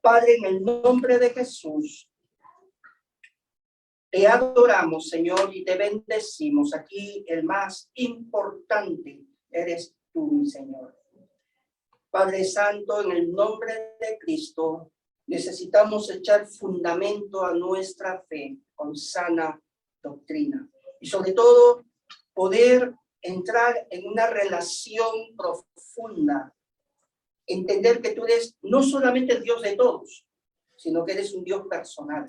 Padre, en el nombre de Jesús, te adoramos, Señor, y te bendecimos. Aquí el más importante eres tú, mi Señor. Padre Santo, en el nombre de Cristo, necesitamos echar fundamento a nuestra fe con sana doctrina. Y sobre todo, poder entrar en una relación profunda. Entender que tú eres no solamente el Dios de todos, sino que eres un Dios personal.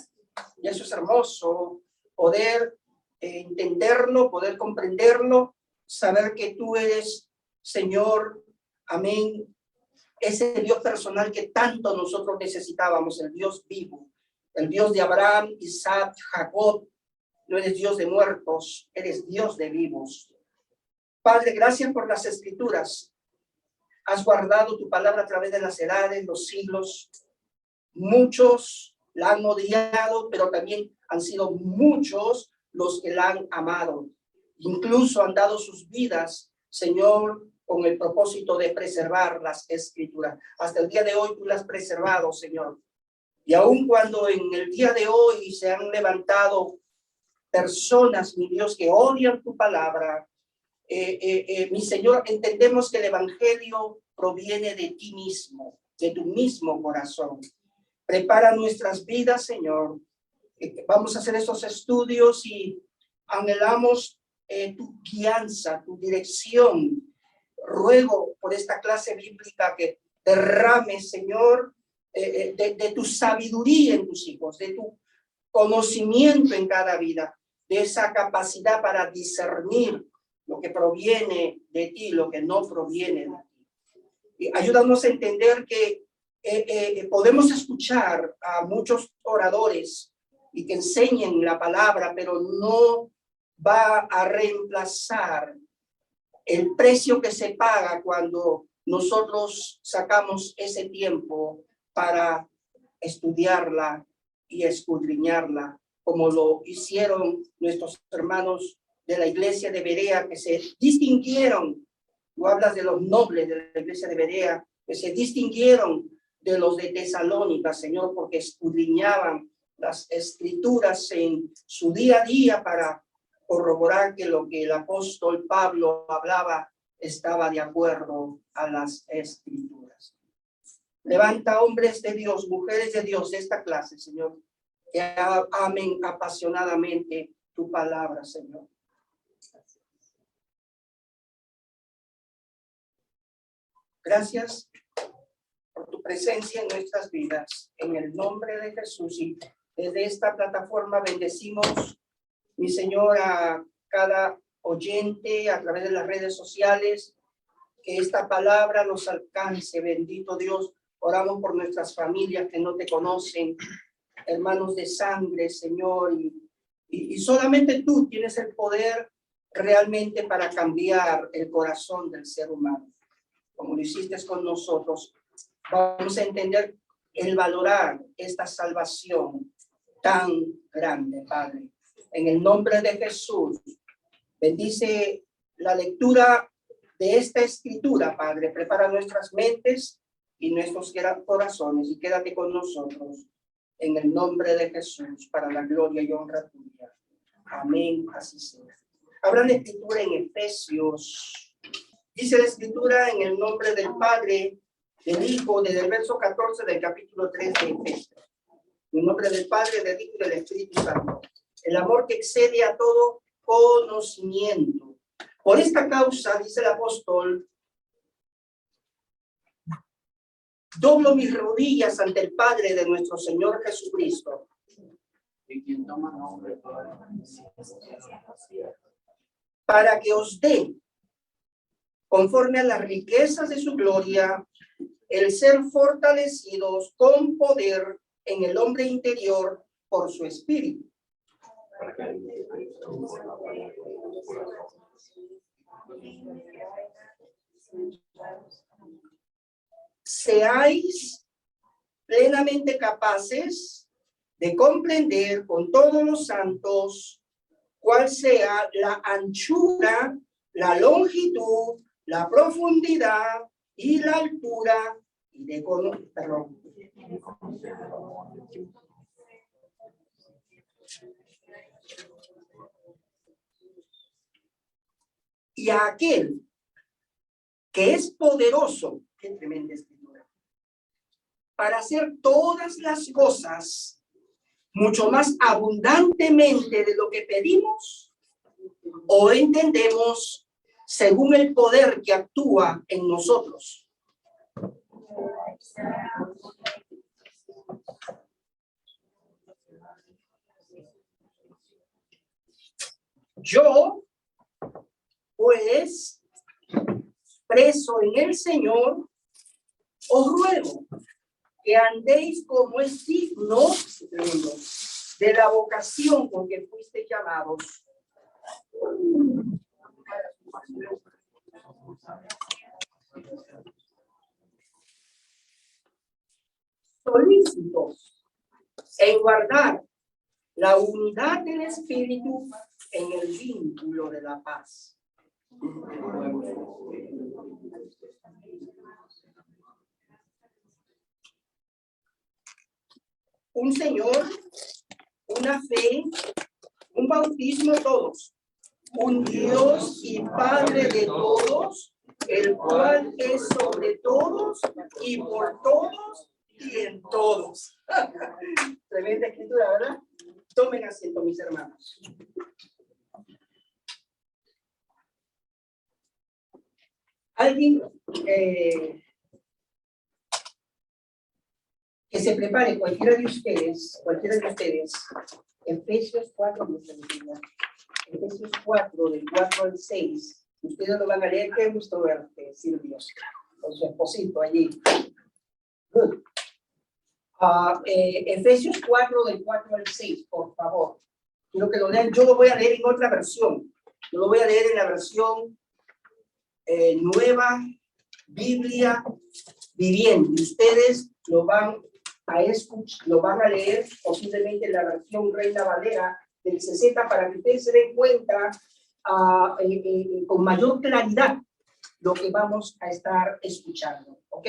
Y eso es hermoso, poder entenderlo, poder comprenderlo, saber que tú eres, Señor, amén, ese Dios personal que tanto nosotros necesitábamos, el Dios vivo, el Dios de Abraham, Isaac, Jacob. No eres Dios de muertos, eres Dios de vivos. Padre, gracias por las Escrituras. Has guardado tu palabra a través de las edades, los siglos. Muchos la han odiado, pero también han sido muchos los que la han amado. Incluso han dado sus vidas, Señor, con el propósito de preservar las Escrituras. Hasta el día de hoy tú las has preservado, Señor. Y aun cuando en el día de hoy se han levantado personas, mi Dios, que odian tu palabra, mi Señor, entendemos que el Evangelio proviene de ti mismo, de tu mismo corazón. Prepara nuestras vidas, Señor. Vamos a hacer estos estudios y anhelamos tu guianza, tu dirección. Ruego por esta clase bíblica que derrame, Señor, de tu sabiduría en tus hijos, de tu conocimiento en cada vida, de esa capacidad para discernir lo que proviene de ti, lo que no proviene de ti. Y ayúdanos a entender que podemos escuchar a muchos oradores y que enseñen la palabra, pero no va a reemplazar el precio que se paga cuando nosotros sacamos ese tiempo para estudiarla y escudriñarla, como lo hicieron nuestros hermanos de la iglesia de Berea, que se distinguieron. Tú hablas de los nobles de la iglesia de Berea, que se distinguieron de los de Tesalónica, Señor, porque escudriñaban las Escrituras en su día a día para corroborar que lo que el apóstol Pablo hablaba estaba de acuerdo a las Escrituras. Levanta hombres de Dios, mujeres de Dios de esta clase, Señor, que amen apasionadamente tu palabra, Señor. Gracias por tu presencia en nuestras vidas, en el nombre de Jesús. Y desde esta plataforma bendecimos, mi Señor, a cada oyente a través de las redes sociales, que esta palabra nos alcance, bendito Dios. Oramos por nuestras familias que no te conocen, hermanos de sangre, Señor, y solamente tú tienes el poder realmente para cambiar el corazón del ser humano, como lo hiciste con nosotros. Vamos a entender el valorar esta salvación tan grande, Padre. En el nombre de Jesús, bendice la lectura de esta escritura, Padre. Prepara nuestras mentes y nuestros corazones y quédate con nosotros. En el nombre de Jesús, para la gloria y honra tuya. Amén, así sea. Habrá la escritura en Efesios. Dice la escritura en el nombre del Padre, del Hijo, desde el verso 14 del capítulo 3 de Efesios. En el nombre del Padre, del Hijo y del Espíritu Santo. El amor que excede a todo conocimiento. Por esta causa, dice el apóstol, doblo mis rodillas ante el Padre de nuestro Señor Jesucristo, para que os dé, conforme a las riquezas de su gloria, el ser fortalecidos con poder en el hombre interior por su espíritu. Seáis plenamente capaces de comprender con todos los santos cuál sea la anchura, la longitud, la profundidad y la altura, y de conocer, perdón. Y a aquel que es poderoso, qué tremenda escritura, para hacer todas las cosas mucho más abundantemente de lo que pedimos o entendemos, según el poder que actúa en nosotros. Yo, pues, preso en el Señor, os ruego que andéis como es digno de la vocación con que fuiste llamados. Solícitos en guardar la unidad del Espíritu en el vínculo de la paz. Un Señor, una fe, un bautismo todos, un Dios y Padre de todos, el cual es sobre todos y por todos y en todos. Tremenda escritura, ¿verdad? Tomen asiento, mis hermanos. Alguien que se prepare, cualquiera de ustedes, Efesios 4, Efesios 4, del 4 al 6, ustedes lo van a leer. Qué gusto verte, Silvio, con su esposito allí. Good. Efesios 4, del 4 al 6, por favor. Quiero que lo lean. Yo lo voy a leer en otra versión. Yo lo voy a leer en la versión Nueva Biblia Viviente. Ustedes lo van a escuchar, lo van a leer posiblemente en la versión Reina Valera del 60 para que ustedes se den cuenta con mayor claridad lo que vamos a estar escuchando. ¿Ok?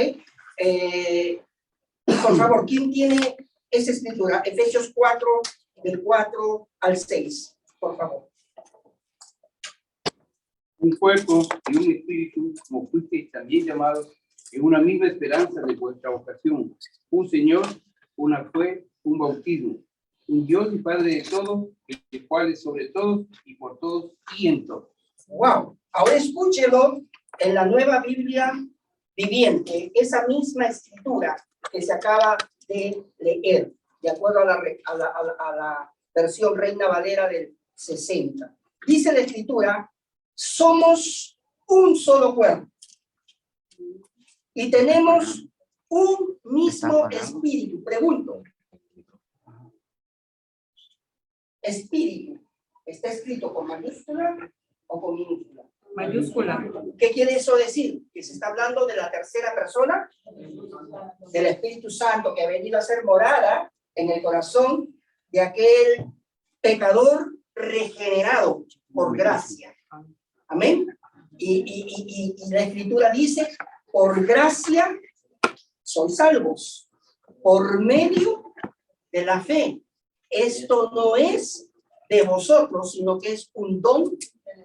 Por favor, ¿quién tiene esa escritura? Efesios 4, del 4 al 6, por favor. Un cuerpo y un espíritu, como fuisteis también llamados, en una misma esperanza de vuestra vocación. Un Señor, una fe, un bautismo. Un Dios y Padre de todos, el cual es sobre todos y por todos y en todos. Wow. Ahora escúchelo en la Nueva Biblia Viviente, esa misma escritura que se acaba de leer, de acuerdo a la versión Reina Valera del 60. Dice la escritura: somos un solo cuerpo y tenemos un mismo espíritu. Pregunto, espíritu, ¿está escrito con mayúscula o con minúscula? Mayúscula. ¿Qué quiere eso decir? Que se está hablando de la tercera persona del Espíritu Santo que ha venido a ser morada en el corazón de aquel pecador regenerado por gracia. Amén. Y la escritura dice: por gracia sois salvos, por medio de la fe. Esto no es de vosotros, sino que es un don,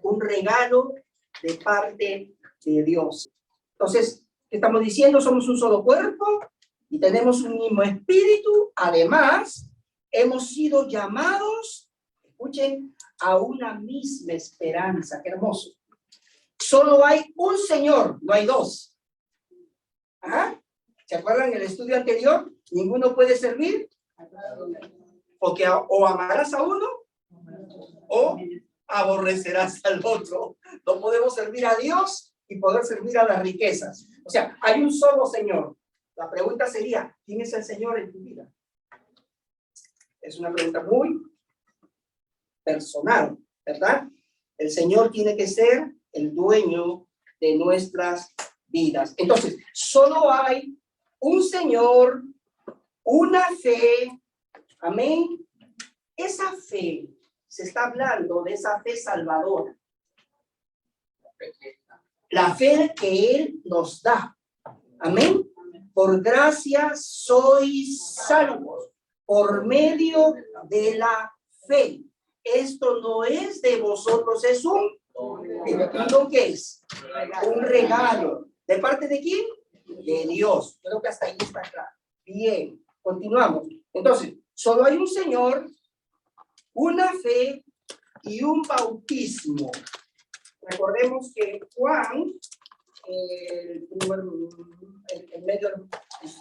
un regalo de parte de Dios. Entonces, ¿qué estamos diciendo? Somos un solo cuerpo y tenemos un mismo espíritu. Además, hemos sido llamados, escuchen, a una misma esperanza. Qué hermoso. Solo hay un Señor, no hay dos. ¿Ajá? ¿Se acuerdan el estudio anterior? Ninguno puede servir, porque o amarás a uno o aborrecerás al otro. No podemos servir a Dios y poder servir a las riquezas. O sea, hay un solo Señor. La pregunta sería: ¿quién es el Señor en tu vida? Es una pregunta muy personal, ¿verdad? El Señor tiene que ser el dueño de nuestras vidas. Entonces, solo hay un Señor, una fe. Amén. Esa fe, se está hablando de esa fe salvadora. La fe que Él nos da. Amén. por gracia sois salvos, por medio de la fe. Esto no es de vosotros, es un ¿don qué es? Un regalo. ¿De parte de quién? De Dios. Creo que hasta ahí está claro. Bien, continuamos. Entonces, solo hay un Señor, una fe y un bautismo. Recordemos que Juan, el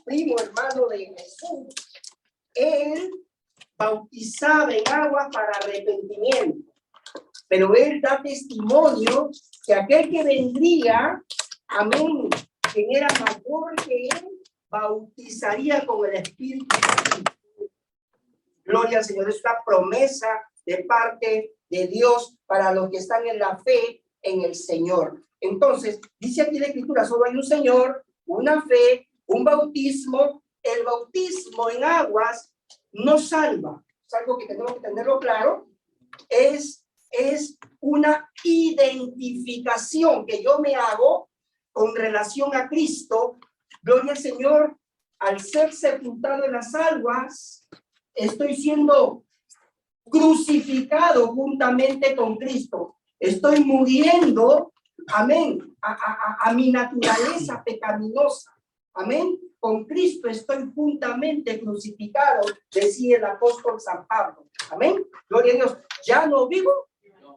primo hermano de Jesús, él bautizaba en agua para arrepentimiento, pero él da testimonio que aquel que vendría, amén, quien era mayor que él, bautizaría con el Espíritu Santo. Gloria al Señor, es una promesa de parte de Dios para los que están en la fe en el Señor. Entonces, dice aquí la Escritura, solo hay un Señor, una fe, un bautismo. El bautismo en aguas no salva. Es algo que tenemos que tenerlo claro. Es una identificación que yo me hago con relación a Cristo. Gloria al Señor, al ser sepultado en las aguas, estoy siendo crucificado juntamente con Cristo. Estoy muriendo, amén, a mi naturaleza pecaminosa. Amén. Con Cristo estoy juntamente crucificado, decía el apóstol San Pablo. Amén. Gloria a Dios. Ya no vivo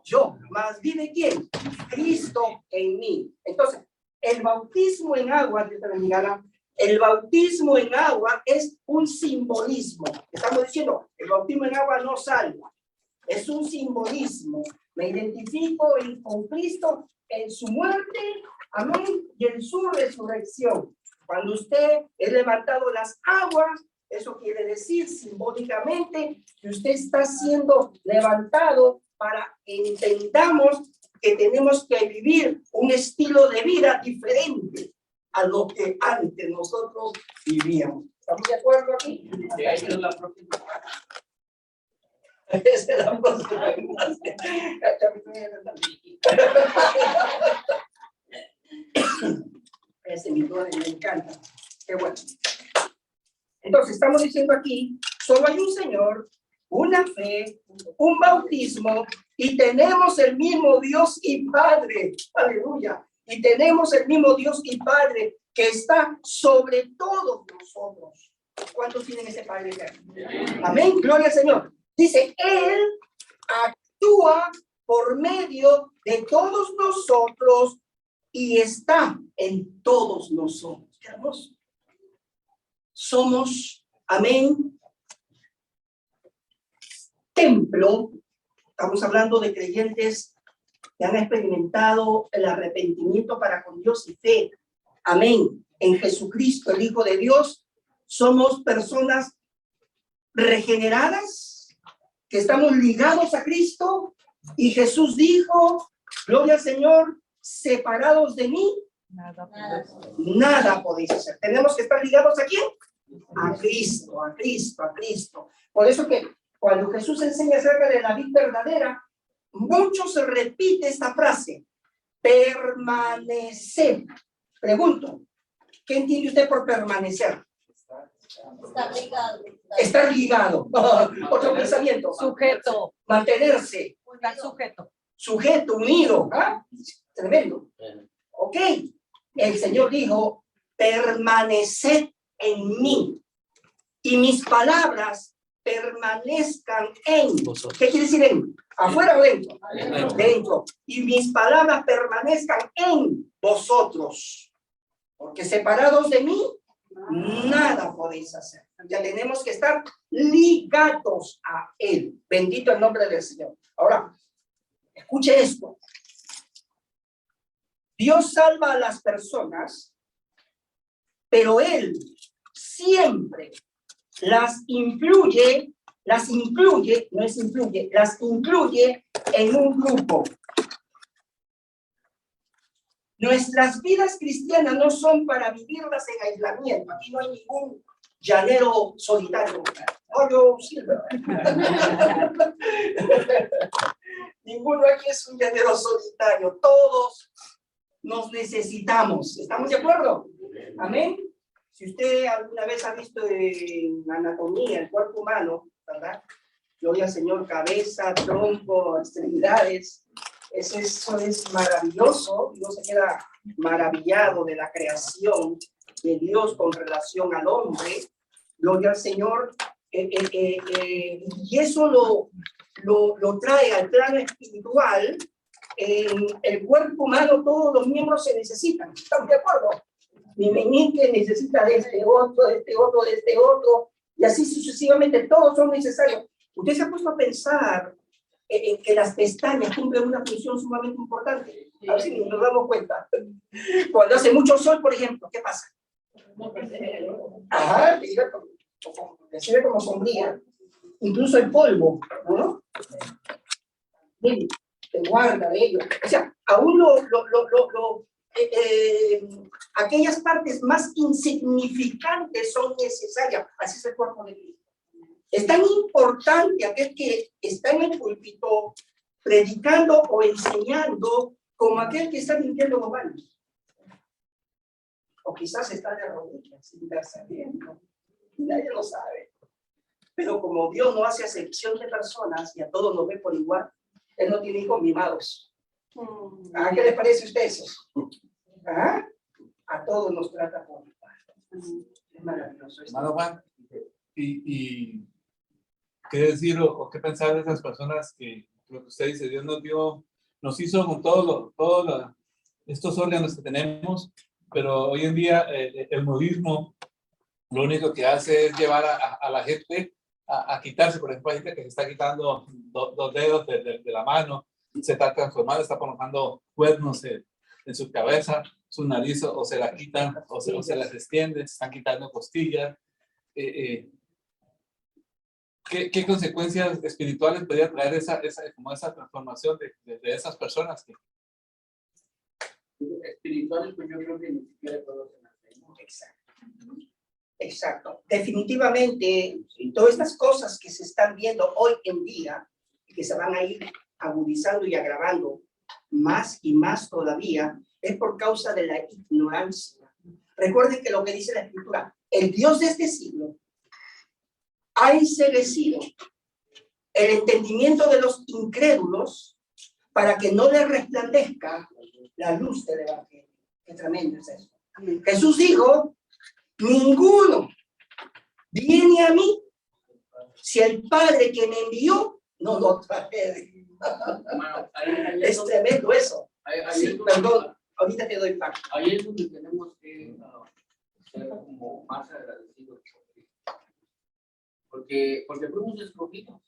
yo, más vive ¿quién? Cristo en mí. Entonces, el bautismo en agua, el bautismo en agua es un simbolismo. Estamos diciendo, el bautismo en agua no salva. Es un simbolismo. Me identifico con Cristo en su muerte, amén, y en su resurrección. Cuando usted es levantado las aguas, eso quiere decir simbólicamente que usted está siendo levantado para que entendamos que tenemos que vivir un estilo de vida diferente a lo que antes nosotros vivíamos. ¿Estamos de acuerdo aquí? Esa es la próxima. Esa es la próxima. Ese mi padre me encanta. Qué bueno. Entonces, estamos diciendo aquí, solo hay un Señor, una fe, un bautismo, y tenemos el mismo Dios y Padre. Aleluya. Y tenemos el mismo Dios y Padre que está sobre todos nosotros. ¿Cuántos tienen ese Padre eterno? Amén. Gloria al Señor. Dice, Él actúa por medio de todos nosotros y está en todos nosotros. Qué hermoso. Somos, amén, templo. Estamos hablando de creyentes que han experimentado el arrepentimiento para con Dios y fe. Amén. En Jesucristo, el Hijo de Dios, somos personas regeneradas, que estamos ligados a Cristo. Y Jesús dijo, gloria al Señor, separados de mí, nada podéis hacer. Tenemos que estar ligados ¿a quién? A Cristo, a Cristo, a Cristo. Por eso que cuando Jesús enseña acerca de la vida verdadera, mucho se repite esta frase, permanecer. Pregunto, ¿qué entiende usted por permanecer? Estar ligado. Estar ligado. Otro pensamiento. Sujeto. Mantenerse. Estar sujeto. Sujeto, unido. ¿Ah? Tremendo. Ok. El Señor dijo, permaneced en mí y mis palabras permanezcan en. ¿Qué quiere decir en? ¿Afuera o dentro? Dentro. Y mis palabras permanezcan en vosotros. Porque separados de mí, nada podéis hacer. Ya tenemos que estar ligados a Él. Bendito el nombre del Señor. Ahora, escuche esto. Dios salva a las personas, pero Él siempre las incluye en un grupo. Nuestras vidas cristianas no son para vivirlas en aislamiento. Aquí no hay ningún llanero solitario. No, yo sí, ¿verdad? Ninguno aquí es un llanero solitario. Todos nos necesitamos. ¿Estamos de acuerdo? Amén. Si usted alguna vez ha visto en anatomía el cuerpo humano, ¿verdad? Gloria al Señor, cabeza, tronco, extremidades. Eso es maravilloso. Dios se queda maravillado de la creación de Dios con relación al hombre. Gloria al Señor. Y eso lo trae al plano espiritual. En el cuerpo humano todos los miembros se necesitan. ¿Estamos de acuerdo? Mi meñique necesita de este otro, de este otro, de este otro. Y así sucesivamente, todos son necesarios. Usted se ha puesto a pensar en que las pestañas cumplen una función sumamente importante. A ver si nos damos cuenta. Cuando hace mucho sol, por ejemplo, ¿qué pasa? Ajá, le sirve como sombría. Incluso el polvo, ¿no? Bien, te guarda de ello. O sea, aún aquellas partes más insignificantes son necesarias. Así es el cuerpo de Cristo. Es tan importante aquel que está en el púlpito predicando o enseñando como aquel que está limpiando los baños. O quizás está de rodillas sin darse bien. Nadie lo sabe. Pero como Dios no hace acepción de personas y a todos nos ve por igual, Él no tiene hijos mimados. ¿A qué les parece a ustedes eso? ¿Ah? A todos nos trata por igual. Es maravilloso. Hermano Juan, y qué decir o qué pensar de esas personas que lo que usted dice, Dios nos hizo con todos estos órganos que tenemos, pero hoy en día el modismo lo único que hace es llevar a la gente a quitarse. Por ejemplo, hay gente que se está quitando dos dedos de la mano, se está transformando, está colocando cuernos en su cabeza, su nariz o se la quitan o se las extienden, se están quitando costillas. ¿Qué consecuencias espirituales podría traer esa transformación de esas personas? Espirituales, pues yo creo que ni siquiera todos se nacen. Exacto. Exacto. Definitivamente, todas estas cosas que se están viendo hoy en día y que se van a ir agudizando y agravando más y más todavía, es por causa de la ignorancia. Recuerden que lo que dice la Escritura, el Dios de este siglo ha enceguecido el entendimiento de los incrédulos para que no les resplandezca la luz del Evangelio. Qué tremendo es eso. Jesús dijo, ninguno viene a mí si el Padre que me envió no lo trae. Es tremendo eso. Sí, perdón, ahorita te doy paso. Ahí es donde tenemos que ser como más agradecidos. Porque fuimos escogidos.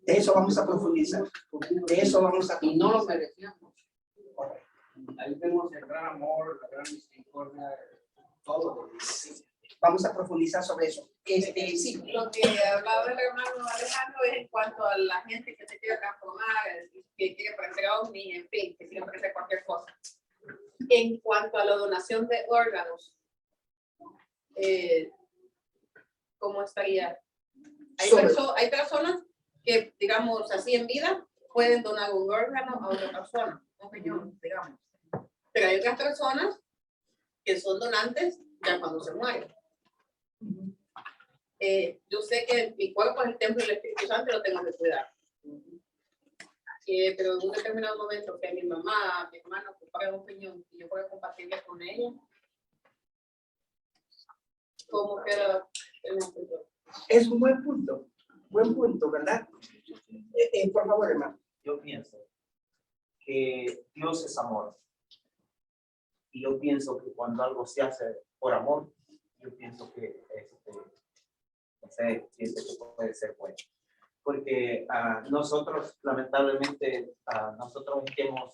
De eso vamos a profundizar. De eso vamos a y no lo merecíamos. Ahí vemos el gran amor, la gran misericordia, todo. Vamos a profundizar sobre eso. Sí. Lo que hablaba el hermano Alejandro es en cuanto a la gente que se quiere transformar, que quiere parecer ovni, en fin, que quiere parecer cualquier cosa. En cuanto a la donación de órganos, ¿cómo estaría? Hay personas que, digamos, así en vida, pueden donar un órgano a otra persona, un riñón, digamos. Pero hay otras personas que son donantes ya cuando se mueren. Yo sé que mi cuerpo es el templo del Espíritu Santo y lo tengo que cuidar. Pero en un determinado momento que mi mamá, mi hermano ocuparan un riñón y yo pueda compartirlo con ella, ¿cómo queda el momento? Es un buen punto, ¿verdad? Por favor, hermano. Yo pienso que Dios es amor. Y yo pienso que cuando algo se hace por amor, yo pienso que no sé, pienso que puede ser bueno. Porque nosotros, lamentablemente, nosotros que hemos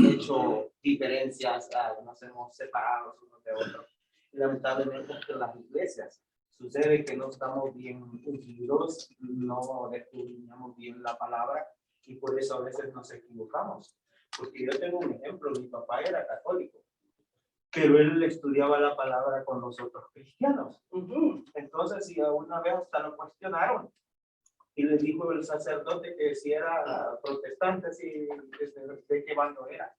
hecho diferencias, nos hemos separado unos de otros. Y lamentablemente en las iglesias sucede que no estamos bien unidos, no descubrimos bien la palabra y por eso a veces nos equivocamos. Porque yo tengo un ejemplo, mi papá era católico, pero él estudiaba la palabra con los otros cristianos. Entonces, si una vez hasta lo cuestionaron y le dijo el sacerdote que si era protestante, si de qué bando era.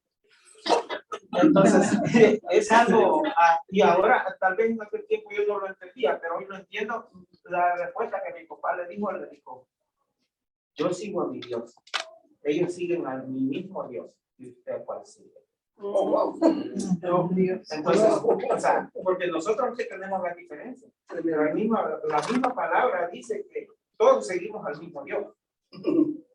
Entonces, es algo, y ahora, tal vez en aquel tiempo yo no lo entendía, pero hoy lo entiendo. La respuesta que mi papá le dijo, yo sigo a mi Dios. Ellos siguen a mi mismo Dios. ¿Y usted cuál sigue? Oh, wow. Entonces, o sea, porque nosotros sí tenemos la diferencia. Pero la misma palabra dice que todos seguimos al mismo Dios.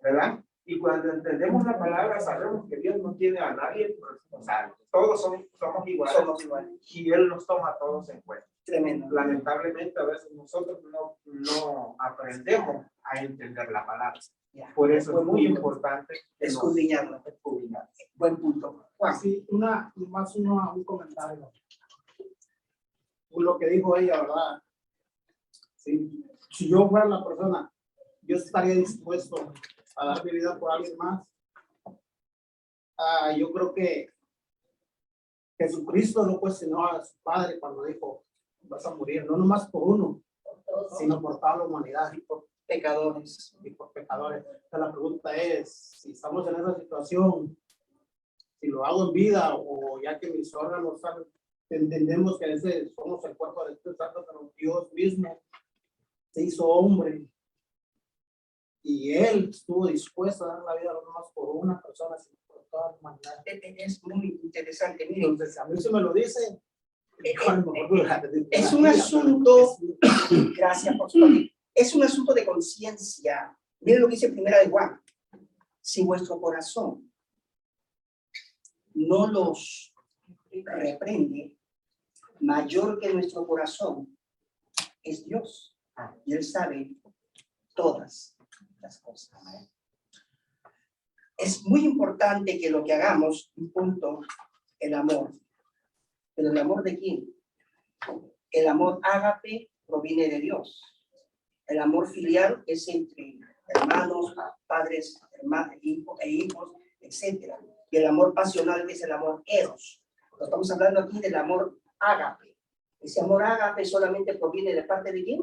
¿Verdad? Y cuando entendemos la palabra, sabemos que Dios no tiene a nadie, o sea, todos somos iguales, y Él nos toma a todos en cuenta. Tremendo. Lamentablemente, a veces nosotros no aprendemos a entender la palabra. Ya. Por eso es muy importante escudriñarla. Buen punto. Juan. Sí, un comentario. Lo que dijo ella, ¿verdad? Sí. Si yo fuera la persona, yo estaría dispuesto a dar mi vida por alguien más. Yo creo que Jesucristo no cuestionó a su padre cuando dijo, vas a morir, no nomás por uno, sino por toda la humanidad y por Pecadores. pecadores. Entonces, la pregunta es, si estamos en esa situación, si lo hago en vida o ya que mis órganos saben, entendemos que ese somos el cuerpo del Espíritu Santo, pero Dios mismo se hizo hombre y Él estuvo dispuesto a dar la vida no más por una persona, sino por toda la humanidad. Es muy interesante. Miren, Entonces, a mí se me lo dice. es un asunto, gracias por su parte, es un asunto de conciencia. Miren lo que dice Primera de Juan. Si vuestro corazón no los reprende, mayor que nuestro corazón es Dios. Y Él sabe todas las cosas. Es muy importante que lo que hagamos, un punto, el amor. ¿Pero el amor de quién? El amor ágape proviene de Dios. El amor filial es entre hermanos, padres, hermanos, hijos, etc. Y el amor pasional es el amor eros. Estamos hablando aquí del amor ágape. Ese amor ágape solamente proviene de parte de quién?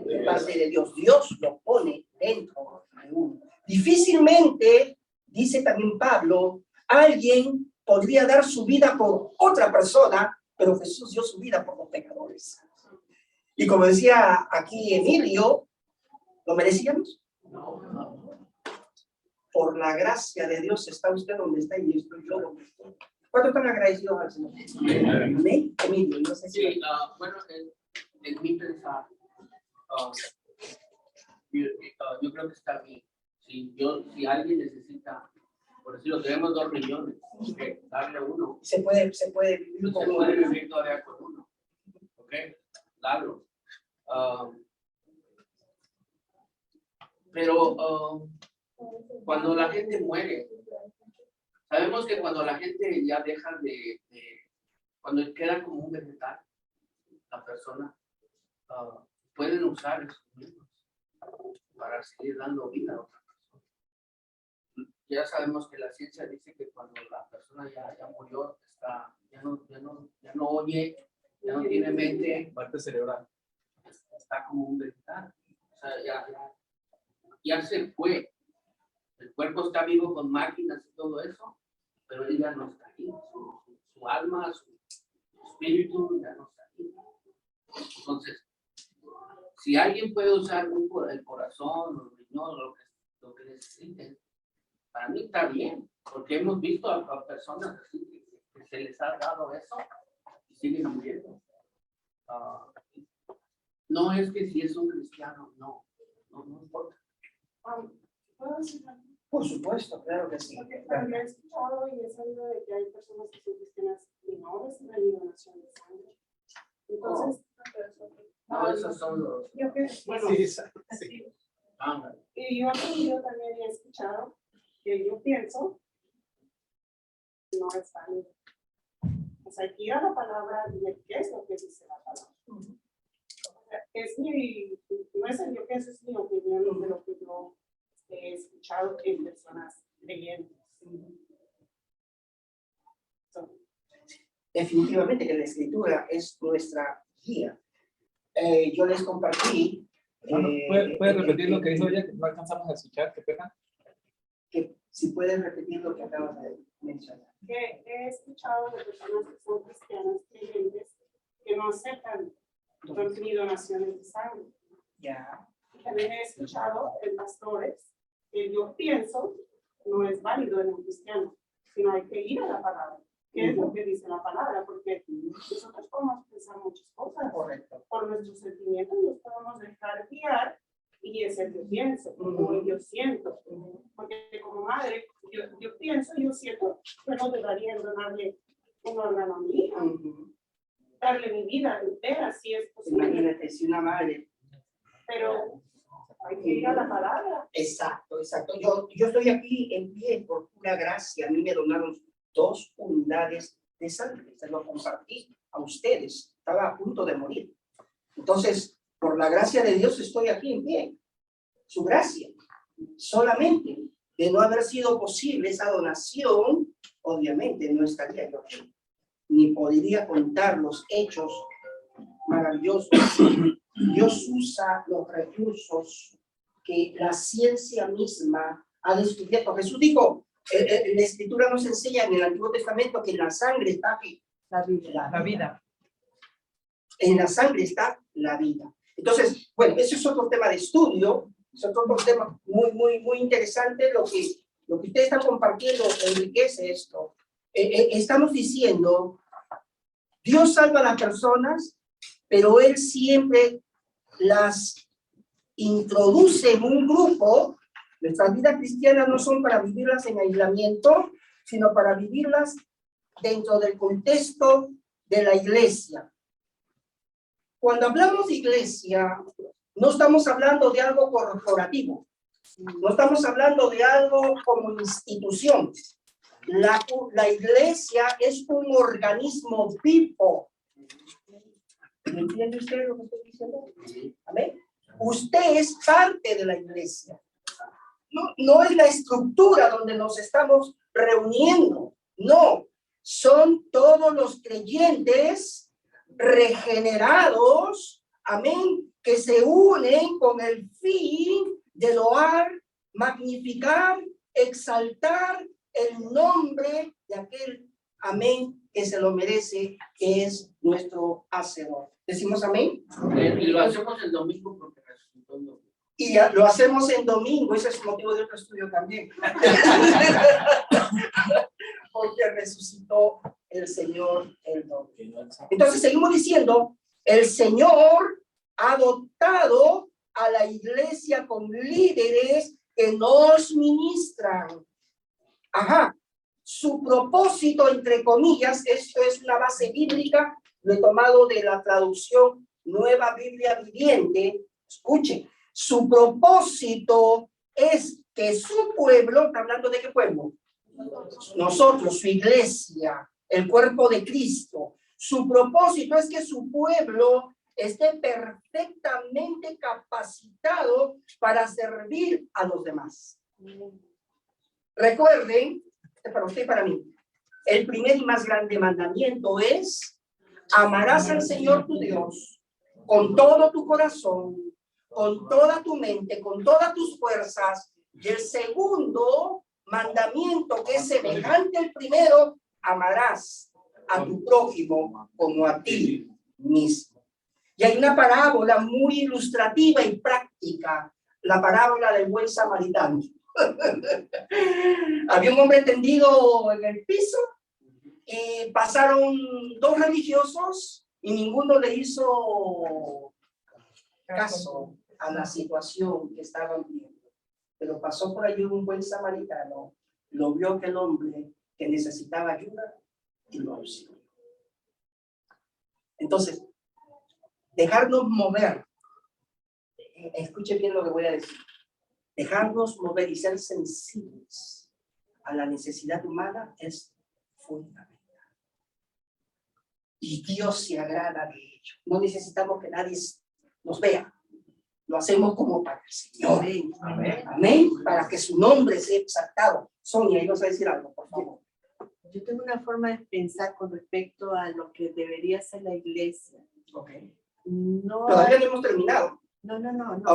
De parte de Dios. Dios lo pone dentro de uno. Difícilmente, dice también Pablo, alguien podría dar su vida por otra persona, pero Jesús dio su vida por los pecadores. Y como decía aquí Emilio, ¿lo merecíamos? No. Por la gracia de Dios está usted donde está y estoy yo donde estoy. ¿Cuántos están agradecidos al Señor? Amén. Emilio, no sé si... Sí, bueno, en mi pensar, yo creo que está bien. Si alguien necesita, por decirlo, tenemos 2 millones, que darle uno. Se puede vivir Se con puede uno. vivir todavía con uno. ¿Ok? Darlo. Pero cuando la gente muere, sabemos que cuando la gente ya deja cuando queda como un vegetal, la persona pueden usar esos mismos para seguir dando vida a otra persona. Ya sabemos que la ciencia dice que cuando la persona ya murió, ya no oye, ya no tiene mente, Parte cerebral. está como un vegetal. O sea, ya se fue. El cuerpo está vivo con máquinas y todo eso, pero él ya no está ahí. Su alma, su espíritu ya no está ahí. Entonces, si alguien puede usar el corazón, los riñones, lo que necesiten, para mí está bien, porque hemos visto a personas así que se les ha dado eso y siguen viviendo. No es que si es un cristiano, no importa. Por supuesto, claro que sí. Porque también he escuchado y he sabido de que hay personas que son cristianas y no reciben donación de sangre. Entonces, No, esos son los... yo que, bueno, Sí. y yo he aprendido también y he escuchado que yo pienso no es válido. O sea, hay que ir a la palabra y ver qué es lo que dice la palabra. O sea, no es el yo pienso, es mi opinión de lo que yo he escuchado en personas creyentes. Definitivamente que la escritura es nuestra guía. Yo les compartí. ¿Puede repetir lo que dijo ella, que no alcanzamos a escuchar? Qué pena. Que Si puedes repetir lo que acabas de mencionar. Que he escuchado de personas que son cristianas creyentes que no aceptan ni donaciones de sangre. Ya. También he escuchado en pastores que yo pienso no es válido en un cristiano, sino hay que ir a la palabra. ¿Qué es lo que dice la palabra? Porque nosotros podemos pensar muchas cosas. Correcto. Por nuestros sentimientos nos podemos dejar guiar y es el que pienso, o el yo siento. Porque como madre, yo pienso, yo siento que no debería donarle un órgano a mi hija, darle mi vida entera, si es posible. Imagínate, si una madre. Pero hay que ir a la palabra. Exacto, exacto. Yo estoy aquí en pie por pura gracia. A mí me donaron 2 unidades de sangre. Se lo compartí a ustedes. Estaba a punto de morir. Entonces, por la gracia de Dios estoy aquí en pie. Su gracia. Solamente de no haber sido posible esa donación, obviamente no estaría yo aquí. Ni podría contar los hechos maravillosos. Dios usa los recursos que la ciencia misma ha descubierto. Jesús dijo, la Escritura nos enseña en el Antiguo Testamento que en la sangre está La vida. En la sangre está la vida. Entonces, bueno, ese es otro tema de estudio, es otro tema muy interesante. Lo que ustedes están compartiendo enriquece esto. Estamos diciendo, Dios salva a las personas, pero Él siempre las introduce en un grupo. Nuestras vidas cristianas no son para vivirlas en aislamiento, sino para vivirlas dentro del contexto de la iglesia. Cuando hablamos de iglesia, no estamos hablando de algo corporativo, no estamos hablando de algo como institución. La iglesia es un organismo vivo. ¿Me entiende usted lo que estoy diciendo? ¿Amén? Usted es parte de la iglesia. No es la estructura donde nos estamos reuniendo. No, son todos los creyentes regenerados, amén, que se unen con el fin de loar, magnificar, exaltar el nombre de aquel, amén, que se lo merece, que es nuestro Hacedor. ¿Decimos amén? Y lo hacemos el domingo porque resucitó el domingo. Y lo hacemos en domingo, ese es motivo de otro estudio también. Porque resucitó el Señor el domingo. Entonces seguimos diciendo, el Señor ha dotado a la iglesia con líderes que nos ministran. Ajá. Su propósito, entre comillas, esto es una base bíblica, lo he tomado de la traducción Nueva Biblia Viviente. Escuchen, su propósito es que su pueblo, ¿está hablando de qué pueblo? Nosotros, su iglesia, el cuerpo de Cristo. Su propósito es que su pueblo esté perfectamente capacitado para servir a los demás. Recuerden, para usted y para mí, el primer y más grande mandamiento es: amarás al Señor tu Dios con todo tu corazón, con toda tu mente, con todas tus fuerzas. Y el segundo mandamiento, que es semejante al primero, amarás a tu prójimo como a ti mismo. Y hay una parábola muy ilustrativa y práctica, la parábola del buen samaritano. Había un hombre tendido en el piso y pasaron 2 religiosos y ninguno le hizo caso a la situación que estaban viviendo. Pero pasó por allí un buen samaritano, lo vio aquel hombre que necesitaba ayuda y lo auxilió. Entonces, dejarnos mover, escuchen bien lo que voy a decir, dejarnos mover y ser sensibles a la necesidad humana es fundamental. Y Dios se agrada de ello. No necesitamos que nadie nos vea. Lo hacemos como para el Señor. Amén. Amén. Para que su nombre sea exaltado. Sonia, ibas a decir algo, por favor. Yo tengo una forma de pensar con respecto a lo que debería ser la iglesia. Okay. No Todavía no hemos terminado. No.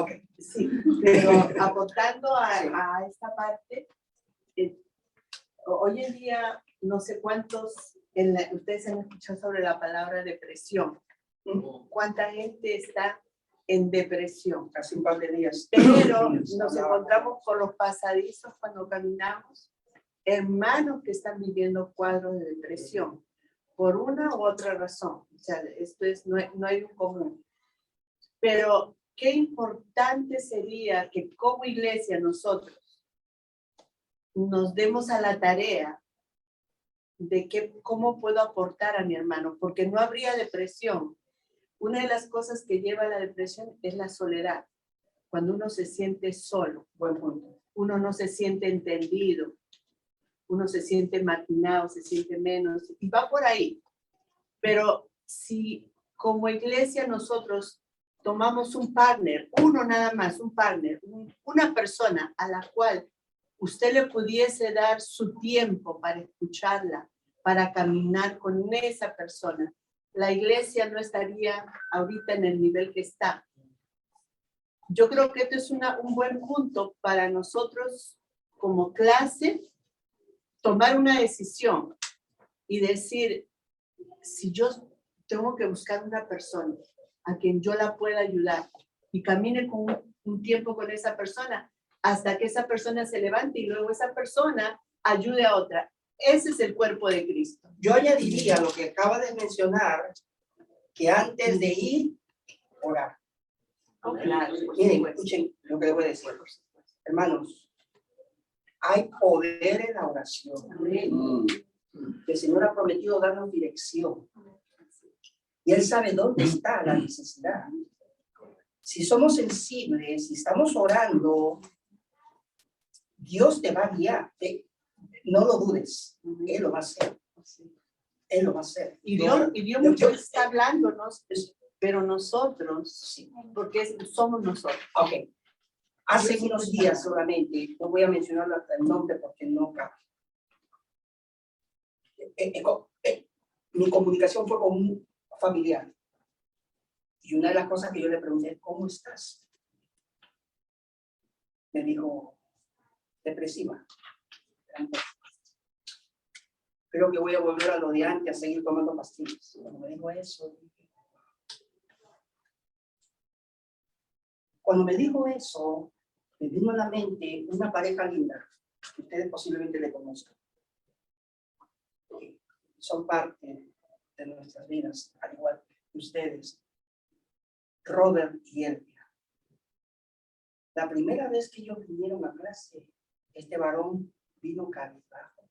Okay. Sí, pero aportando a esta parte, hoy en día, no sé cuántos, ustedes han escuchado sobre la palabra depresión. ¿Cuánta gente está en depresión? Hace un par de días. Pero nos encontramos por los pasadizos cuando caminamos, hermanos que están viviendo cuadros de depresión, por una u otra razón. O sea, esto es, no hay un común. Pero qué importante sería que como iglesia nosotros nos demos a la tarea de cómo puedo aportar a mi hermano, porque no habría depresión. Una de las cosas que lleva a la depresión es la soledad. Cuando uno se siente solo, Buen punto. uno no se siente entendido, uno se siente marginado, se siente menos, y va por ahí. Pero si como iglesia nosotros tomamos un partner, uno nada más, un partner, una persona a la cual usted le pudiese dar su tiempo para escucharla, para caminar con esa persona, la iglesia no estaría ahorita en el nivel que está. Yo creo que esto es un buen punto para nosotros como clase, tomar una decisión y decir, si yo tengo que buscar una persona a quien yo la pueda ayudar y camine con un tiempo con esa persona hasta que esa persona se levante y luego esa persona ayude a otra. Ese es el cuerpo de Cristo. Yo añadiría lo que acaba de mencionar, que antes de ir, orar. Oh, claro, Miren, escuchen lo que les voy a decir. Hermanos, hay poder en la oración. El Señor ha prometido darnos dirección. Y Él sabe dónde está la necesidad. Si somos sensibles, si estamos orando, Dios te va a guiar. No lo dudes. Él lo va a hacer. Él lo va a hacer. Y Dios mucho está hablándonos, pero nosotros, porque somos nosotros. Ok. Hace unos días solamente, no voy a mencionar el nombre porque no cabe. Mi comunicación fue con un familiar. Y una de las cosas que yo le pregunté, ¿cómo estás? Me dijo, depresiva. Creo que voy a volver a lo de antes, a seguir tomando pastillas. Cuando me dijo eso, me vino a la mente una pareja linda, que ustedes posiblemente le conozcan. Son parte de nuestras vidas, al igual que ustedes. Robert y Elvia. La primera vez que ellos vinieron a clase, este varón vino cabizbajo,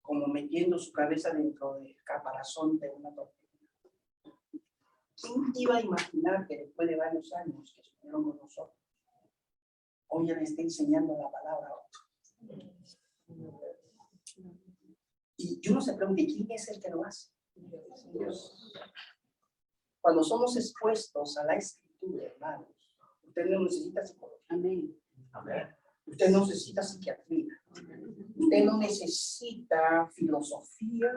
como metiendo su cabeza dentro del caparazón de una tortuga. ¿Quién iba a imaginar que después de varios años que estuvieron con nosotros, hoy le está enseñando la palabra a otro? Y yo no se pregunte, ¿quién es el que lo hace? Dios. Cuando somos expuestos a la escritura, hermanos, usted no necesita psicología. Amén. Amén. Usted no necesita psiquiatría. Usted no necesita filosofía.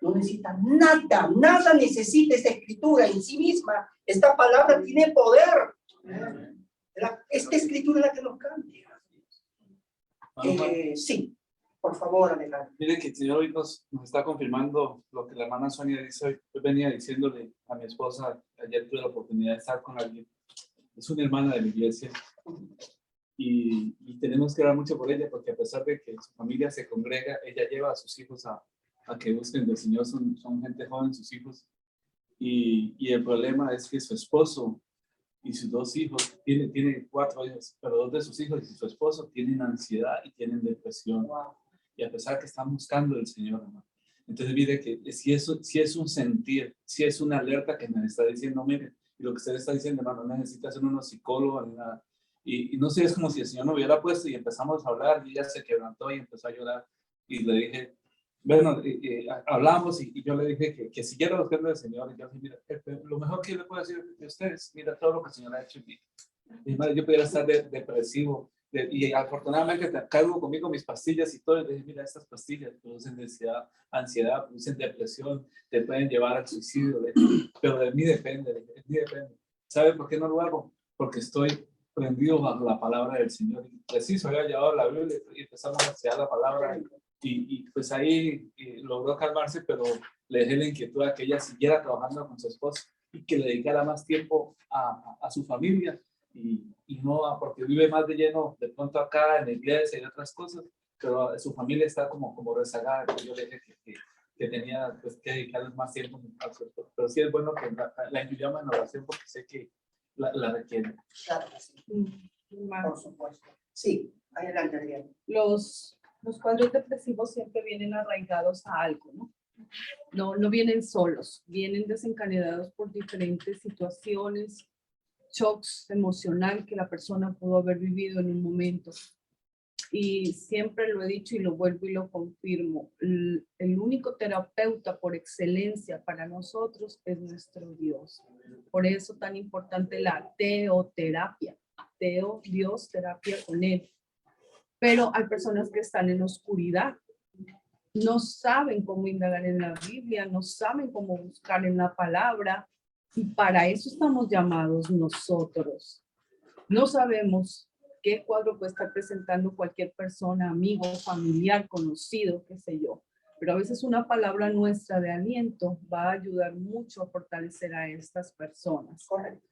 No necesita nada. Nada necesita esta escritura en sí misma. Esta palabra tiene poder. Esta escritura es la que nos cambia. Sí. Por favor, adelante. Mire que el Señor hoy nos está confirmando lo que la hermana Sonia dice hoy. Yo venía diciéndole a mi esposa, ayer tuve la oportunidad de estar con alguien, es una hermana de la iglesia, y tenemos que orar mucho por ella, porque a pesar de que su familia se congrega, ella lleva a sus hijos a que busquen del Señor, son gente joven, sus hijos, y el problema es que su esposo y sus dos hijos, tiene 4 hijos, pero 2 de sus hijos y su esposo tienen ansiedad y tienen depresión. Wow. Y a pesar que están buscando el Señor, hermano. Entonces, mire que si es un sentir, si es una alerta que me está diciendo, mire, y lo que usted está diciendo, hermano, no necesita ser unos psicólogos ni nada. Y no sé, es como si el Señor me hubiera puesto y empezamos a hablar, y ella se quebrantó y empezó a llorar. Y le dije, bueno, hablamos y yo le dije que siguiera buscando al Señor. Y yo dije, mira, lo mejor que yo le puedo decir de ustedes, mira todo lo que el Señor ha hecho en mí. Y madre, yo pudiera estar depresivo. Y afortunadamente cargo conmigo mis pastillas y todo. Y le dije, mira, estas pastillas producen ansiedad, producen depresión, te pueden llevar al suicidio. Pero de mí depende, de mí depende. ¿Sabe por qué no lo hago? Porque estoy prendidos a la palabra del Señor. Y preciso, había llevado la Biblia y empezamos a estudiar la palabra. Y pues ahí logró calmarse, pero le dejé la inquietud a que ella siguiera trabajando con su esposo y que le dedicara más tiempo a su familia y no porque vive más de lleno de pronto acá en la iglesia y otras cosas, pero su familia está como rezagada. Yo le dije que tenía pues, que dedicarle más tiempo a su esposo. Pero sí es bueno que la incluyamos en oración porque sé que la requiere. Claro que sí, por supuesto. Sí, adelante, Adriana. Los cuadros depresivos siempre vienen arraigados a algo, ¿no? No vienen solos, vienen desencadenados por diferentes situaciones, shocks emocional que la persona pudo haber vivido en un momento. Y siempre lo he dicho y lo vuelvo y lo confirmo, el único terapeuta por excelencia para nosotros es nuestro Dios. Por eso tan importante la teoterapia. Teo, Dios, terapia con Él. Pero hay personas que están en oscuridad, no saben cómo indagar en la Biblia, no saben cómo buscar en la palabra, y para eso estamos llamados nosotros. No sabemos qué cuadro puede estar presentando cualquier persona, amigo, familiar, conocido, qué sé yo, pero a veces una palabra nuestra de aliento va a ayudar mucho a fortalecer a estas personas. Correcto.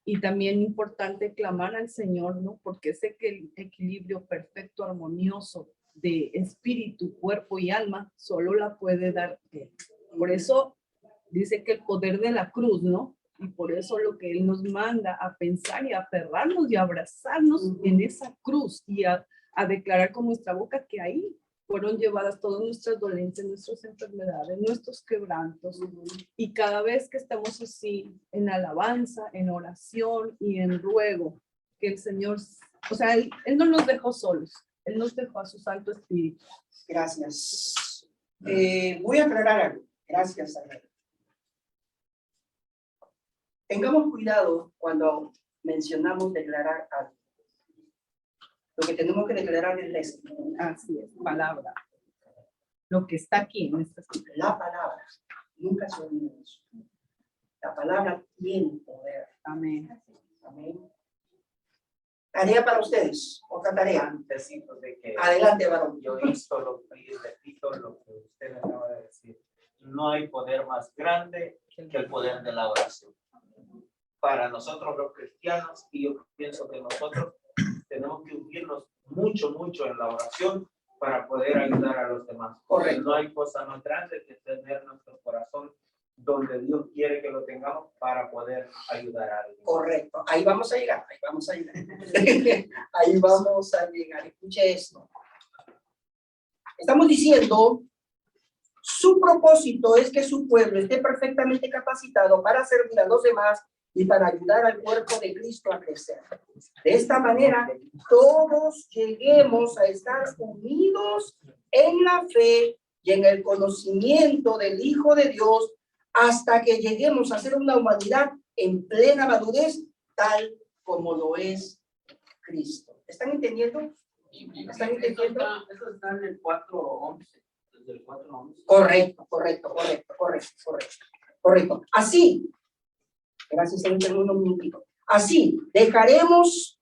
Y también importante clamar al Señor, ¿no? Porque sé que el equilibrio perfecto, armonioso de espíritu, cuerpo y alma solo la puede dar Él. Por eso dice que el poder de la cruz, ¿no? Y por eso lo que Él nos manda a pensar y a aferrarnos y a abrazarnos en esa cruz y a declarar con nuestra boca que ahí fueron llevadas todas nuestras dolencias, nuestras enfermedades, nuestros quebrantos. Y cada vez que estamos así, en alabanza, en oración y en ruego, que el Señor, o sea, Él no nos dejó solos, Él nos dejó a su Santo Espíritu. Gracias. Voy a aclarar algo. Gracias, Adriana. Tengamos cuidado cuando mencionamos declarar algo. Lo que tenemos que declarar es la escritura. Así es, palabra. Lo que está aquí en esta escritura. La palabra. Nunca se olvide eso. La palabra tiene poder. Amén. Amén. Tarea para ustedes. Otra tarea. Antecitos de que Adelante, varón. yo repito lo que usted acaba de decir. No hay poder más grande que el poder de la oración. Para nosotros los cristianos, y yo pienso que nosotros tenemos que unirnos mucho en la oración para poder ayudar a los demás. Porque no hay cosa más grande que tener nuestro corazón donde Dios quiere que lo tengamos para poder ayudar a alguien. Correcto. Ahí vamos a llegar. Ahí vamos a llegar. Ahí vamos a llegar. Escuche esto. Estamos diciendo, su propósito es que su pueblo esté perfectamente capacitado para servir a los demás y para ayudar al cuerpo de Cristo a crecer. De esta manera, todos lleguemos a estar unidos en la fe y en el conocimiento del Hijo de Dios hasta que lleguemos a ser una humanidad en plena madurez, tal como lo es Cristo. ¿Están entendiendo? ¿Están entendiendo? Eso está en el 4:11. Desde el 4:11. Correcto. Así. Gracias, Señor, en unos minutitos. Así, dejaremos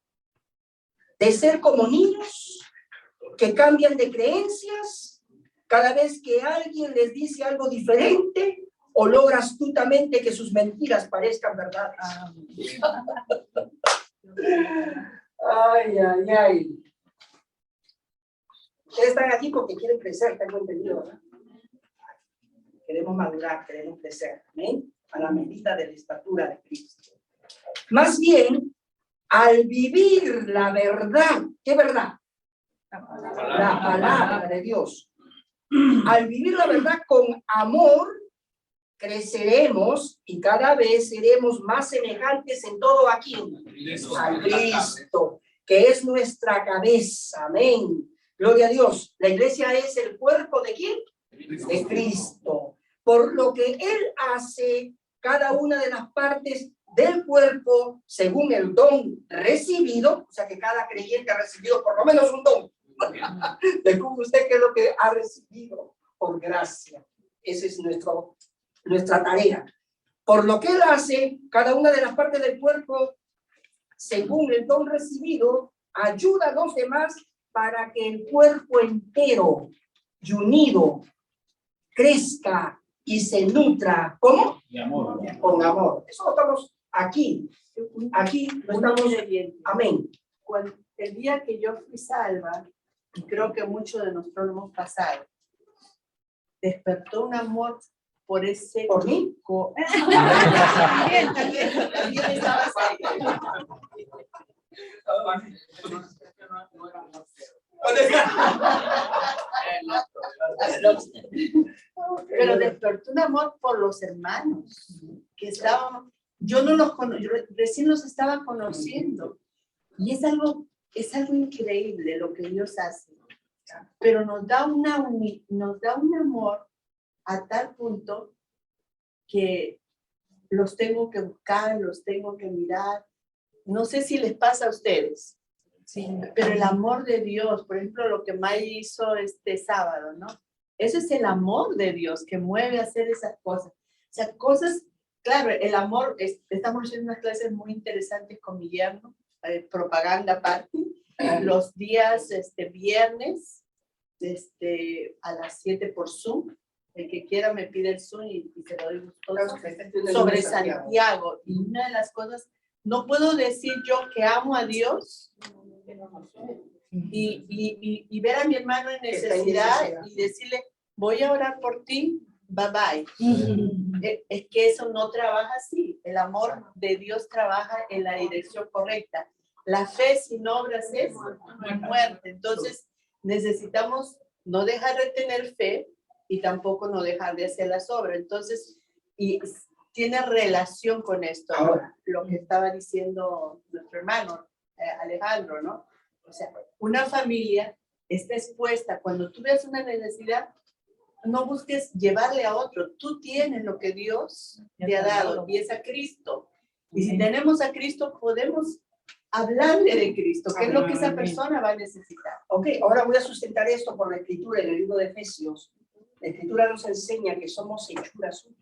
de ser como niños que cambian de creencias cada vez que alguien les dice algo diferente o logra astutamente que sus mentiras parezcan verdades. Ay. Ustedes están aquí porque quieren crecer, tengo entendido, ¿verdad? Queremos madurar, queremos crecer. ¿Amén? A la medida de la estatura de Cristo. Más bien, al vivir la verdad, ¿qué verdad? La palabra de Dios. Al vivir la verdad con amor, creceremos y cada vez seremos más semejantes en todo aquí. A Cristo, que es nuestra cabeza. Amén. Gloria a Dios. La iglesia es el cuerpo ¿de quién? De Cristo. Por lo que Él hace cada una de las partes del cuerpo según el don recibido, o sea que cada creyente ha recibido por lo menos un don. Descubre usted qué es lo que ha recibido por gracia. Esa es nuestra tarea. Por lo que Él hace, cada una de las partes del cuerpo según el don recibido, ayuda a los demás para que el cuerpo entero y unido crezca y se nutra. ¿Cómo? Y amor. Con amor. Eso lo estamos aquí. Aquí lo estamos. Amén. El día que yo fui salva, y creo que muchos de nosotros lo hemos pasado, despertó un amor por ese... ¿Por mí? También estabas ahí. Pero despertó un amor por los hermanos que estaban, yo no los conozco, recién los estaba conociendo, y es algo increíble lo que Dios hace, pero nos da un amor a tal punto que los tengo que buscar, los tengo que mirar. No sé si les pasa a ustedes, sí, pero el amor de Dios, por ejemplo, lo que May hizo este sábado, ¿no? Eso es el amor de Dios que mueve a hacer esas cosas. O sea, cosas, claro, el amor, estamos haciendo unas clases muy interesantes con Guillermo, propaganda aparte, los días viernes a las 7 por Zoom. El que quiera me pide el Zoom y se lo doy gustoso, sobre Santiago. Y una de las cosas, no puedo decir yo que amo a Dios y ver a mi hermano en necesidad y decirle, voy a orar por ti, bye bye. Es que eso no trabaja así. El amor de Dios trabaja en la dirección correcta. La fe sin obras es muerte. Entonces necesitamos no dejar de tener fe y tampoco no dejar de hacer las obras. Entonces, y tiene relación con esto, ahora, lo que estaba diciendo nuestro hermano Alejandro, ¿no? O sea, una familia está expuesta, cuando tú veas una necesidad, no busques llevarle a otro, tú tienes lo que Dios te ha dado, y es a Cristo. Y si tenemos a Cristo, podemos hablarle de Cristo, que es lo que esa persona va a necesitar. Ok, ahora voy a sustentar esto por la escritura en el libro de Efesios. La escritura nos enseña que somos hechuras suyas,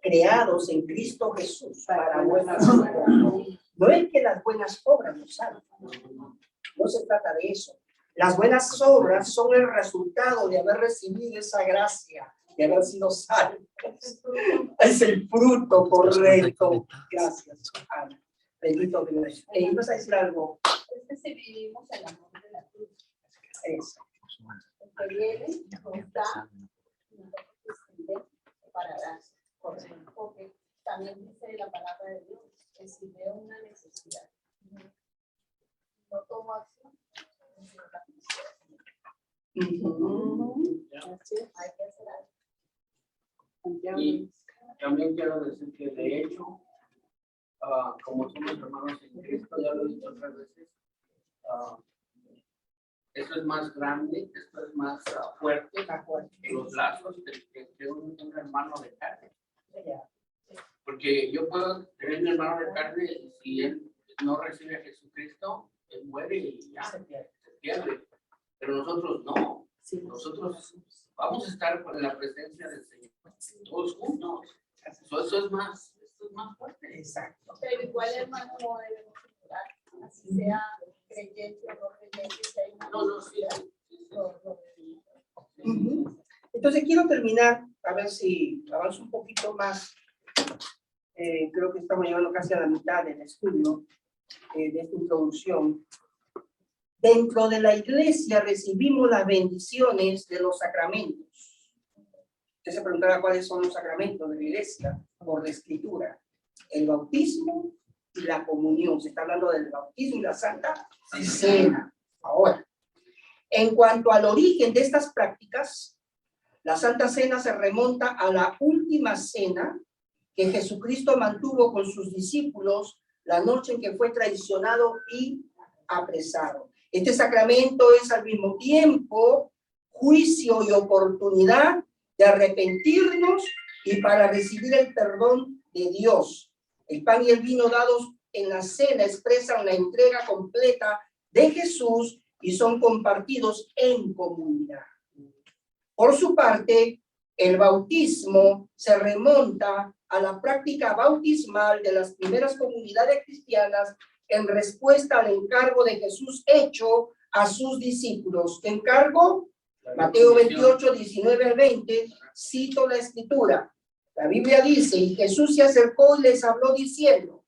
creados en Cristo Jesús para buenas obras. No es que las buenas obras nos salvan, no se trata de eso. Las buenas obras son el resultado de haber recibido esa gracia, de haber sido salvos. Es el fruto correcto. Gracias, Ana. Bendito Dios. ¿Vas a decir algo? Si vivimos el amor de la cruz. Eso. Que viene, está, para dar. Porque también dice la palabra de Dios que si veo una necesidad, no tomo acción. Hay que hacer algo. Y también quiero decir que de hecho, como somos hermanos en Cristo, ya lo he dicho otras veces, esto es más grande, esto es más fuerte, los lazos que un hermano de carne. Porque yo puedo tener un hermano de carne y si él no recibe a Jesucristo, él muere y ya se pierde. Pero nosotros no. Nosotros vamos a estar en la presencia del Señor, todos juntos. Eso es más fuerte. Exacto. Pero igual, hermano, no debemos ignorar, así sea creyente o no creyente, que hay una necesidad. Entonces quiero terminar, a ver si avanzo un poquito más. Creo que estamos llegando casi a la mitad del estudio de esta introducción. Dentro de la iglesia recibimos las bendiciones de los sacramentos. Usted se preguntará cuáles son los sacramentos de la iglesia por la escritura. El bautismo y la comunión. Se está hablando del bautismo y la Santa Cena. Ahora, en cuanto al origen de estas prácticas, la Santa Cena se remonta a la última cena que Jesucristo mantuvo con sus discípulos la noche en que fue traicionado y apresado. Este sacramento es al mismo tiempo juicio y oportunidad de arrepentirnos y para recibir el perdón de Dios. El pan y el vino dados en la cena expresan la entrega completa de Jesús y son compartidos en comunidad. Por su parte, el bautismo se remonta a la práctica bautismal de las primeras comunidades cristianas en respuesta al encargo de Jesús hecho a sus discípulos. ¿Qué encargo? Mateo 28, 19 al 20, cito la escritura. La Biblia dice, y Jesús se acercó y les habló diciendo,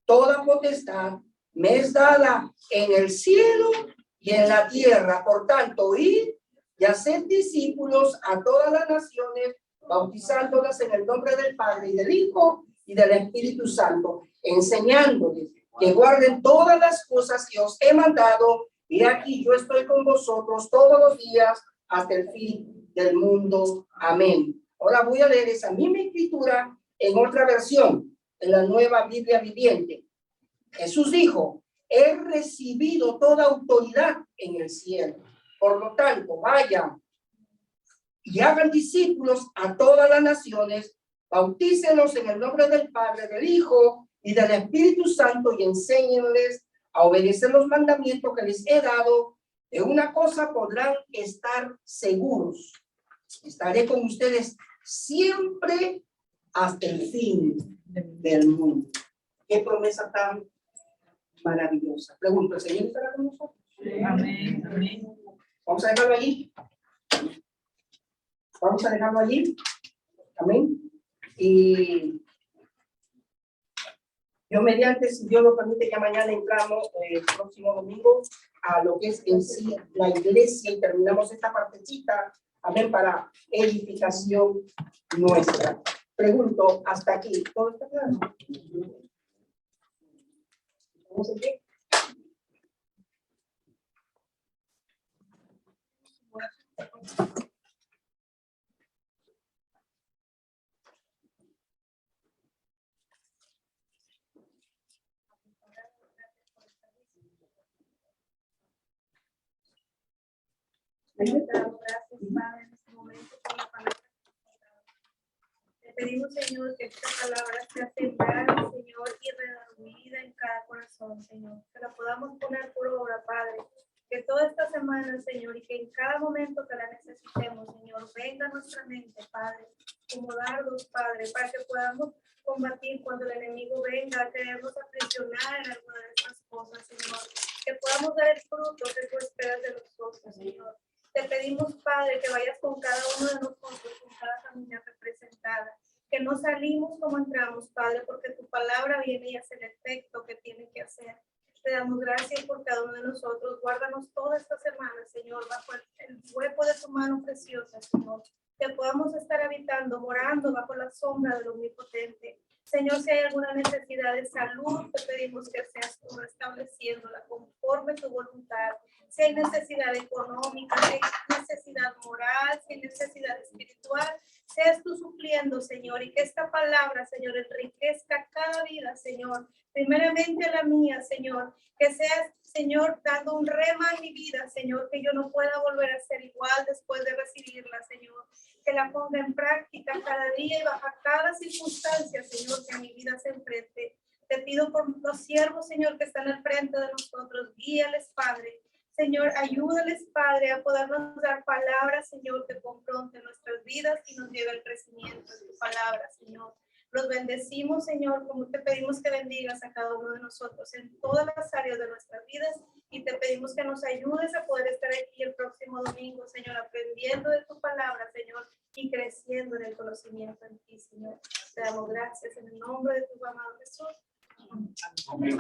toda potestad me es dada en el cielo y en la tierra. Por tanto, id y haced discípulos a todas las naciones, bautizándolas en el nombre del Padre y del Hijo y del Espíritu Santo, enseñándoles que guarden todas las cosas que os he mandado, y aquí yo estoy con vosotros todos los días hasta el fin del mundo. Amén. Ahora voy a leer esa misma escritura en otra versión, en la Nueva Biblia Viviente. Jesús dijo, he recibido toda autoridad en el cielo. Por lo tanto, vayan y hagan discípulos a todas las naciones, bautícenlos en el nombre del Padre, del Hijo y del Espíritu Santo y enséñenles a obedecer los mandamientos que les he dado. De una cosa podrán estar seguros. Estaré con ustedes siempre hasta el fin del mundo. Qué promesa tan maravillosa. Pregunto, ¿el Señor estará con nosotros? Amén, amén. Vamos a dejarlo allí. Vamos a dejarlo allí. Amén. Y yo mediante, si Dios lo permite, ya mañana entramos el próximo domingo a lo que es en sí la iglesia y terminamos esta partecita, amén, para edificación nuestra. Pregunto, hasta aquí, ¿todo está claro? ¿Vamos a ver? Gracias, Padre, en este momento por la palabra. Te pedimos, Señor, que esta palabra sea sembrada, Señor, y redargüida en cada corazón, Señor. Que la podamos poner por obra, Padre. Que toda esta semana, Señor, y que en cada momento que la necesitemos, Señor, venga a nuestra mente, Padre, como dardos, Padre, para que podamos combatir cuando el enemigo venga a querernos aprisionar en alguna de estas cosas, Señor. Que podamos dar el fruto que tú esperas de nosotros, Señor. Te pedimos, Padre, que vayas con cada uno de nosotros, con cada familia representada, que no salimos como entramos, Padre, porque tu palabra viene y hace el efecto que tiene que hacer. Te damos gracias por cada uno de nosotros. Guárdanos toda esta semana, Señor, bajo el hueco de tu mano preciosa, Señor. Que podamos estar habitando, morando bajo la sombra del Omnipotente. Señor, si hay alguna necesidad de salud, te pedimos que seas tú restableciéndola conforme tu voluntad. Si hay necesidad económica, si hay necesidad moral, si hay necesidad espiritual, seas tú supliendo, Señor, y que esta palabra, Señor, enriquezca cada vida, Señor. Primeramente la mía, Señor, que seas, Señor, dando un rema en mi vida, Señor, que yo no pueda volver a ser igual después de recibirla, Señor. Que la ponga en práctica cada día y bajo cada circunstancia, Señor, que mi vida se enfrente. Te pido por los siervos, Señor, que están al frente de nosotros. Guíales, Padre. Señor, ayúdales, Padre, a podernos dar palabras, Señor, que confronten nuestras vidas y nos lleve al crecimiento de tu palabra, Señor. Los bendecimos, Señor, como te pedimos que bendigas a cada uno de nosotros en todas las áreas de nuestras vidas y te pedimos que nos ayudes a poder estar aquí el próximo domingo, Señor, aprendiendo de tu palabra, Señor, y creciendo en el conocimiento en ti, Señor. Te damos gracias en el nombre de tu amado Jesús. Amén.